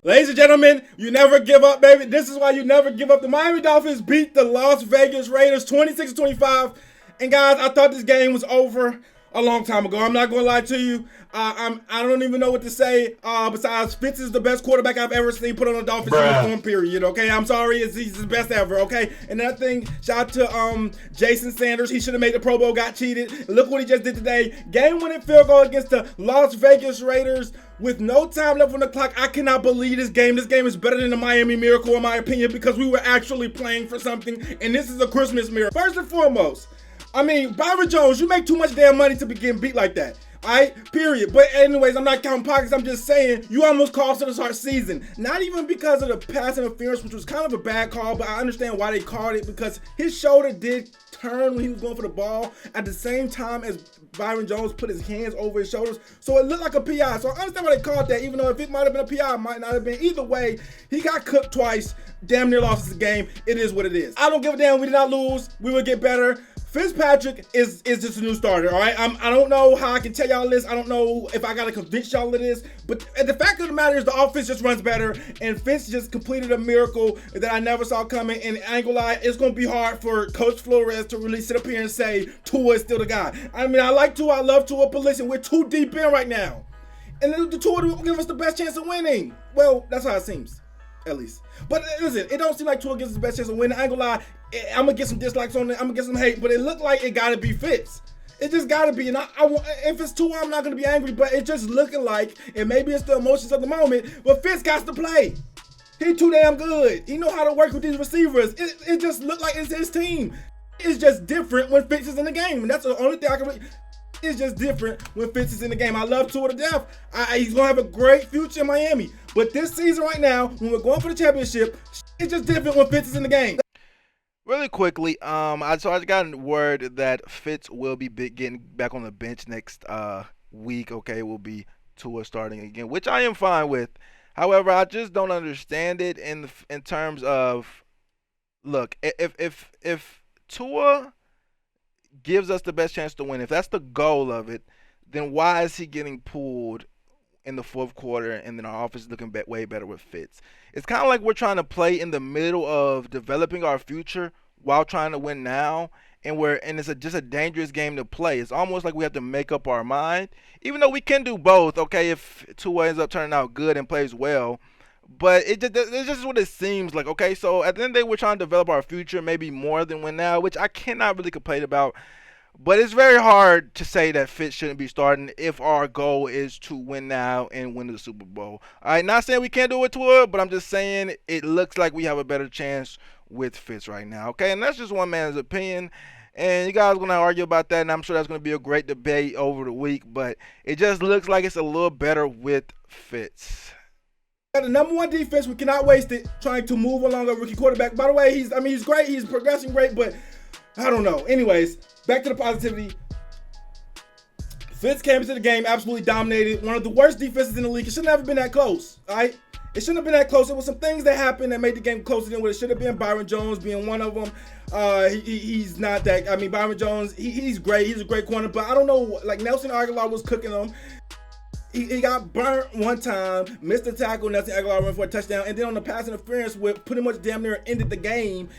Ladies and gentlemen, you never give up, baby. This is why you never give up. The Miami Dolphins beat the Las Vegas Raiders 26-25. And guys, I thought this game was over a long time ago. I'm not gonna lie to you. I don't even know what to say. Besides, Fitz is the best quarterback I've ever seen put on a Dolphins uniform. Period. Okay, I'm sorry, he's the best ever. Okay, and that thing, shout out to Jason Sanders. He should have made the Pro Bowl, got cheated. Look what he just did today. Game-winning field goal against the Las Vegas Raiders with no time left on the clock. I cannot believe this game. This game is better than the Miami Miracle, in my opinion, because we were actually playing for something, and this is a Christmas miracle. First and foremost, I mean, Byron Jones, you make too much damn money to be getting beat like that. Alright, period. But anyways, I'm not counting pockets. I'm just saying you almost cost us the start season. Not even because of the pass interference, which was kind of a bad call, but I understand why they called it, because his shoulder did turn when he was going for the ball at the same time as Byron Jones put his hands over his shoulders. So it looked like a PI. So I understand why they called that, even though if it might have been a PI, it might not have been. Either way, he got cooked twice. Damn near lost the game. It is what it is. I don't give a damn. We did not lose. We would get better. FITZMAGIC is just a new starter, all right? I don't know how I can tell y'all this. I don't know if I got to convince y'all of this. But the fact of the matter is the offense just runs better. And Fitz just completed a miracle that I never saw coming. And I ain't gonna lie, it's going to be hard for Coach Flores to really sit up here and say Tua is still the guy. I mean, I like Tua. I love Tua, but listen, we're too deep in right now. And the Tua will give us the best chance of winning. Well, that's how it seems, at least. But listen, it don't seem like Tua gives us the best chance of winning. I ain't gonna lie. I'm gonna get some dislikes on it. I'm gonna get some hate, but it looked like it gotta be Fitz. It just gotta be, and if it's Tua, I'm not gonna be angry, but it's just looking like, and maybe it's the emotions of the moment, but Fitz got to play. He too damn good. He know how to work with these receivers. It just looked like it's his team. It's just different when Fitz is in the game, and that's the only thing I can. It's just different when Fitz is in the game. I love Tua to death. He's gonna have a great future in Miami, but this season right now, when we're going for the championship, it's just different when Fitz is in the game. Really quickly, I got word that Fitz will be getting back on the bench next week. Okay, will be Tua starting again, which I am fine with. However, I just don't understand it in terms of, look, if Tua gives us the best chance to win, if that's the goal of it, then why is he getting pulled in the fourth quarter, and then our offense is looking way better with Fitz? It's kind of like we're trying to play in the middle of developing our future while trying to win now, and it's just a dangerous game to play. It's almost like we have to make up our mind, even though we can do both. Okay, if Tua ends up turning out good and plays well, but it's just what it seems like. Okay, so at the end of the day, we're trying to develop our future, maybe more than win now, which I cannot really complain about. But it's very hard to say that Fitz shouldn't be starting if our goal is to win now and win the Super Bowl. All right, not saying we can't do it to her, but I'm just saying it looks like we have a better chance with Fitz right now. Okay, and that's just one man's opinion. And you guys are going to argue about that, and I'm sure that's going to be a great debate over the week. But it just looks like it's a little better with Fitz. The number one defense, we cannot waste it trying to move along a rookie quarterback. By the way, he's great. He's progressing great, but I don't know. Anyways, back to the positivity. Fitz came into the game, absolutely dominated. One of the worst defenses in the league. It should never been that close, all right? It shouldn't have been that close. There was some things that happened that made the game closer than what it should have been. Byron Jones being one of them. He's not that. I mean, Byron Jones, he's great. He's a great corner, but I don't know. Like Nelson Aguilar was cooking him. He got burnt one time, missed the tackle. Nelson Aguilar ran for a touchdown, and then on the pass interference, with pretty much damn near ended the game,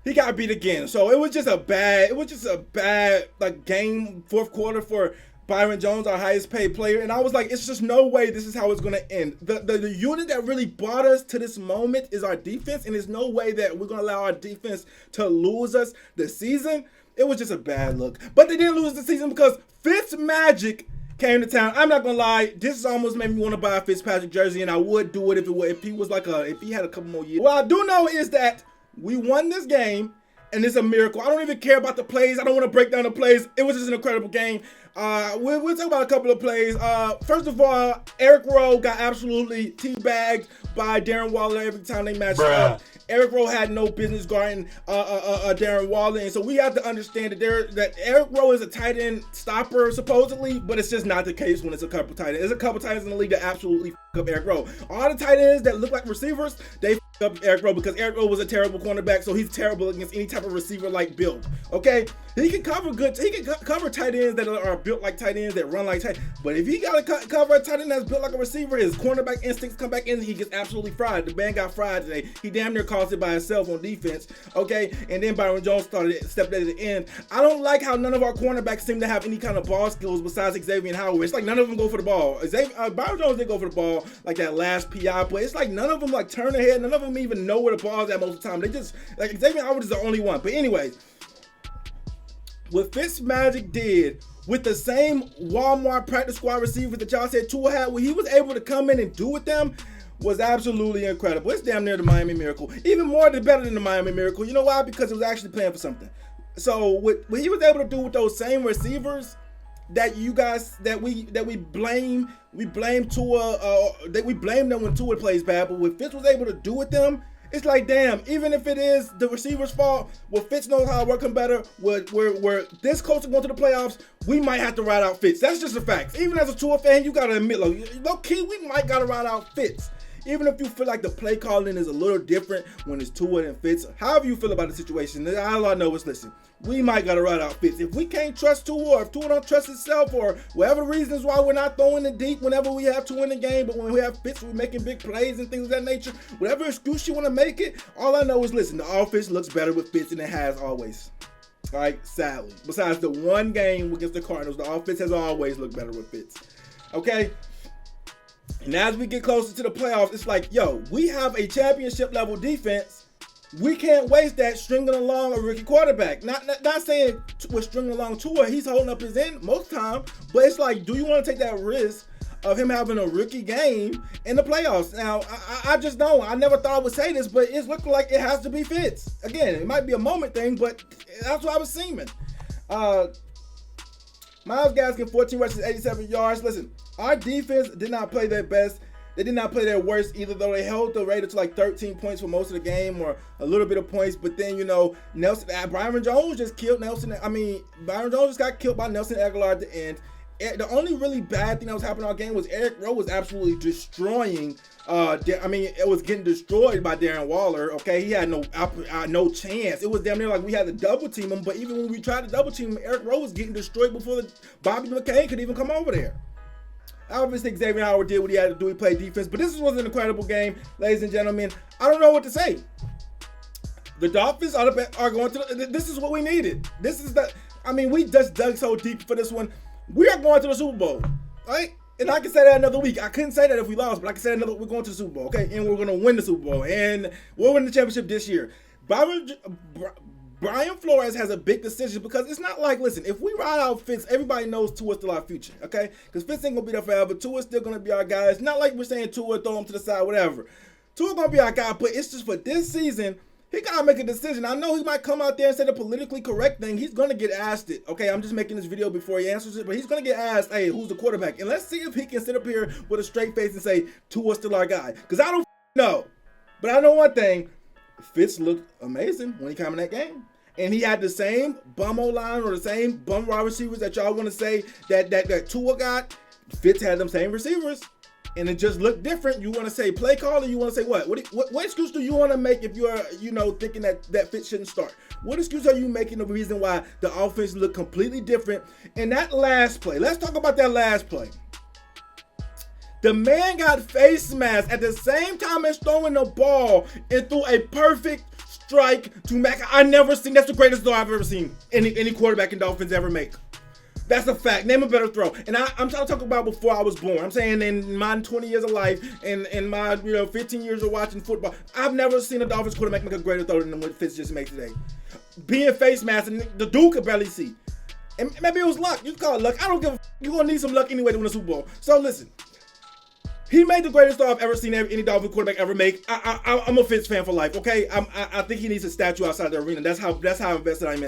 he got beat again. So it was just a bad like game, fourth quarter for Byron Jones, our highest paid player. And I was like, it's just no way this is how it's going to end. The unit that really brought us to this moment is our defense, and there's no way that we're going to allow our defense to lose us this season. It was just a bad look. But they didn't lose the season because FITZMAGIC came to town. I'm not gonna lie, this almost made me want to buy a Fitzpatrick jersey, and I would do it if he had a couple more years. What I do know is that we won this game, and it's a miracle. I don't even care about the plays. I don't want to break down the plays. It was just an incredible game. We'll talk about a couple of plays. First of all, Eric Rowe got absolutely teabagged by Darren Waller every time they matched up. Eric Rowe had no business guarding Darren Waller, and so we have to understand that Eric Rowe is a tight end stopper supposedly, but it's just not the case when it's a couple tight ends. There's a couple tight ends in the league that absolutely f up Eric Rowe. All the tight ends that look like receivers, they f up Eric Rowe because Eric Rowe was a terrible cornerback, so he's terrible against any type of receiver like build. Okay, he can cover good. He can cover tight ends that are built like tight ends that run like tight. But if he got to cover a tight end that's built like a receiver, his cornerback instincts come back in. He gets absolutely fried. The man got fried today. He damn near caused it by himself on defense. Okay, and then Byron Jones stepped at the end. I don't like how none of our cornerbacks seem to have any kind of ball skills besides Xavier Howard. It's like none of them go for the ball. Byron Jones did go for the ball like that last PI play. It's like none of them like turn their head. None of them even know where the ball is at most of the time. They just like Xavier Howard is the only one. But anyways, what FITZMAGIC did with the same Walmart practice squad receivers that y'all said Tua had, what he was able to come in and do with them was absolutely incredible. It's damn near the Miami Miracle. Even more better than the Miami Miracle. You know why? Because it was actually playing for something. So what he was able to do with those same receivers that you guys that we blame Tua that we blame them when Tua plays bad, but what Fitz was able to do with them, it's like damn, even if it is the receiver's fault, Fitz knows how to work them better. Where this coach is going to the playoffs, we might have to ride out Fitz. That's just a fact. Even as a Tua fan, you gotta admit, low key, we might gotta ride out Fitz. Even if you feel like the play calling is a little different when it's Tua and Fitz, however you feel about the situation, all I know is listen, we might gotta ride out Fitz. If we can't trust Tua, or if Tua don't trust himself, or whatever reasons why we're not throwing it deep whenever we have Tua in the game, but when we have Fitz, we're making big plays and things of that nature. Whatever excuse you want to make it, all I know is listen, the offense looks better with Fitz than it has always. All right, sadly. Besides the one game against the Cardinals, the offense has always looked better with Fitz. Okay? And as we get closer to the playoffs, it's like, yo, we have a championship level defense. We can't waste that stringing along a rookie quarterback. Not saying we're stringing along Tua. He's holding up his end most time. But it's like, do you want to take that risk of him having a rookie game in the playoffs? Now, I just don't. I never thought I would say this, but it's looking like it has to be Fitz. Again, it might be a moment thing, but that's what I was seeming. Myles Gaskin, 14 rushes, 87 yards. Listen, our defense did not play their best. They did not play their worst either, though they held the Raiders to like 13 points for most of the game, or a little bit of points. But then, Byron Jones just killed Byron Jones just got killed by Nelson Aguilar at the end. The only really bad thing that was happening in our game was Eric Rowe was absolutely destroying. It was getting destroyed by Darren Waller. Okay, he had no chance. It was damn near like we had to double team him. But even when we tried to double team him, Eric Rowe was getting destroyed before Bobby McCain could even come over there. I obviously Xavier Howard did what he had to do. He played defense, but this was an incredible game, ladies and gentlemen. I don't know what to say. The Dolphins are going to. This is what we needed. We just dug so deep for this one. We are going to the Super Bowl, right? And I can say that another week. I couldn't say that if we lost, but I can say we're going to the Super Bowl, okay? And we're going to win the Super Bowl, and we'll win the championship this year. Brian Flores has a big decision because it's not like, listen, if we ride out Fitz, everybody knows Tua's still our future, okay? Because Fitz ain't going to be there forever. Tua's still going to be our guy. It's not like we're saying Tua, throw him to the side, whatever. Tua's going to be our guy, but it's just for this season, he got to make a decision. I know he might come out there and say the politically correct thing. He's going to get asked it, okay? I'm just making this video before he answers it, but he's going to get asked, hey, who's the quarterback? And let's see if he can sit up here with a straight face and say, Tua's still our guy. Because I don't know. But I know one thing. Fitz looked amazing when he came in that game. And he had the same bum O-line or the same bum wide receivers that y'all want to say that Tua got. Fitz had them same receivers. And it just looked different. You want to say play call, or you want to say what? What excuse do you want to make if you're, thinking that Fitz shouldn't start? What excuse are you making the reason why the offense looked completely different? And that last play, let's talk about that last play. The man got face mask at the same time as throwing the ball and threw a perfect strike to Mac. That's the greatest throw I've ever seen any quarterback in Dolphins ever make. That's a fact. Name a better throw. And I'm trying to talk about before I was born. I'm saying in my 20 years of life and in my 15 years of watching football, I've never seen a Dolphins quarterback make a greater throw than what Fitz just made today. Being face masked, and the dude could barely see. And maybe it was luck. You can call it luck. I don't give a you're going to need some luck anyway to win a Super Bowl. So listen. He made the greatest throw I've ever seen any Dolphin quarterback ever make. I'm a Fitz fan for life, okay? I think he needs a statue outside the arena. That's how invested I am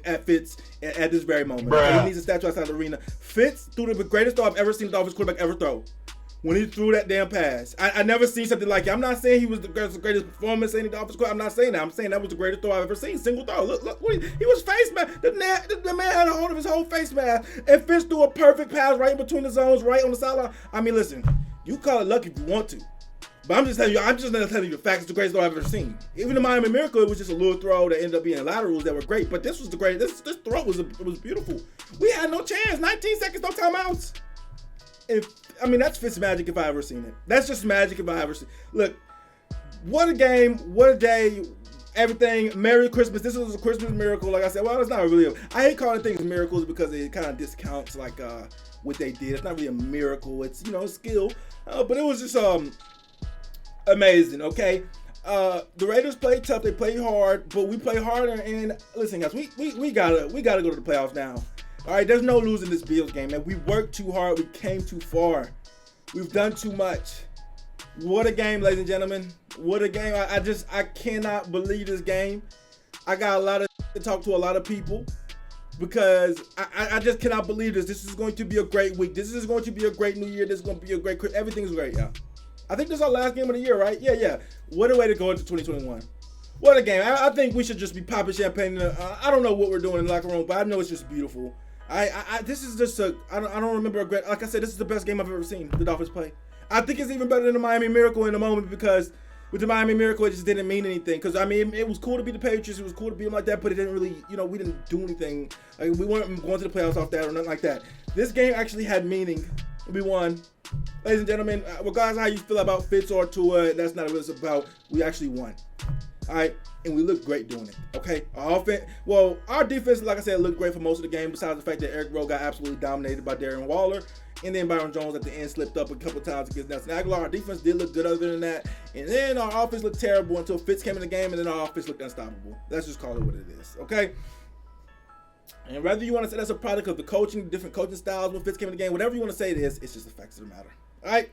at Fitz at this very moment. Okay? He needs a statue outside the arena. Fitz threw the greatest throw I've ever seen a Dolphins quarterback ever throw. When he threw that damn pass. I never seen something like it. I'm not saying he was the greatest performance in any Dolphins quarterback. I'm not saying that. I'm saying that was the greatest throw I've ever seen. Single throw. Look, he was face mask. The man had a hold of his whole face mask. And Fitz threw a perfect pass right in between the zones, right on the sideline. I mean, listen. You call it luck if you want to. But I'm just telling you, I'm just not telling you the facts. It's the greatest throw I've ever seen. Even the Miami Miracle, it was just a little throw that ended up being laterals that were great. But this was the greatest. This throw was beautiful. We had no chance. 19 seconds, no timeouts. That's FITZMAGIC if I ever seen it. That's just magic if I ever seen it. Look, what a game, what a day. Everything. Merry Christmas. This was a Christmas miracle. Like I said, well, it's not really. I hate calling things miracles because it kind of discounts like what they did. It's not really a miracle. It's skill. But it was just amazing. Okay. The Raiders played tough. They played hard, but we play harder. And listen, guys, we gotta go to the playoffs now. All right. There's no losing this Bills game, man. We worked too hard. We came too far. We've done too much. What a game, ladies and gentlemen. What a game. I cannot believe this game. I got a lot of to talk to a lot of people because I just cannot believe this. This is going to be a great week. This is going to be a great new year. This is going to be a great, everything's great, yeah. I think this is our last game of the year, right? Yeah. What a way to go into 2021. What a game. I think we should just be popping champagne. I don't know what we're doing in the locker room, but I know it's just beautiful. This is just I don't remember a great, like I said, this is the best game I've ever seen the Dolphins play. I think it's even better than the Miami Miracle in the moment because with the Miami Miracle, it just didn't mean anything. Because, it was cool to be the Patriots. It was cool to be them like that, but it didn't really, we didn't do anything. Like, we weren't going to the playoffs off that or nothing like that. This game actually had meaning. We won. Ladies and gentlemen, regardless of how you feel about Fitz or Tua, that's not what it's about. We actually won. All right? And we looked great doing it. Okay? Our defense, like I said, looked great for most of the game, besides the fact that Eric Rowe got absolutely dominated by Darren Waller. And then Byron Jones at the end slipped up a couple times against Nelson Aguilar. Our defense did look good other than that. And then our offense looked terrible until Fitz came in the game, and then our offense looked unstoppable. Let's just call it what it is, okay? And whether you want to say that's a product of the coaching, different coaching styles when Fitz came in the game, whatever you want to say it is, it's just the facts of the matter. All right?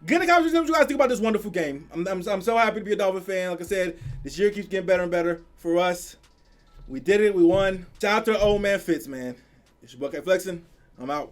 Get in the comments what you guys think about this wonderful game. I'm so happy to be a Dolphin fan. Like I said, this year keeps getting better and better for us. We did it. We won. Shout out to old man Fitz, man. It's your boy Flexing. I'm out.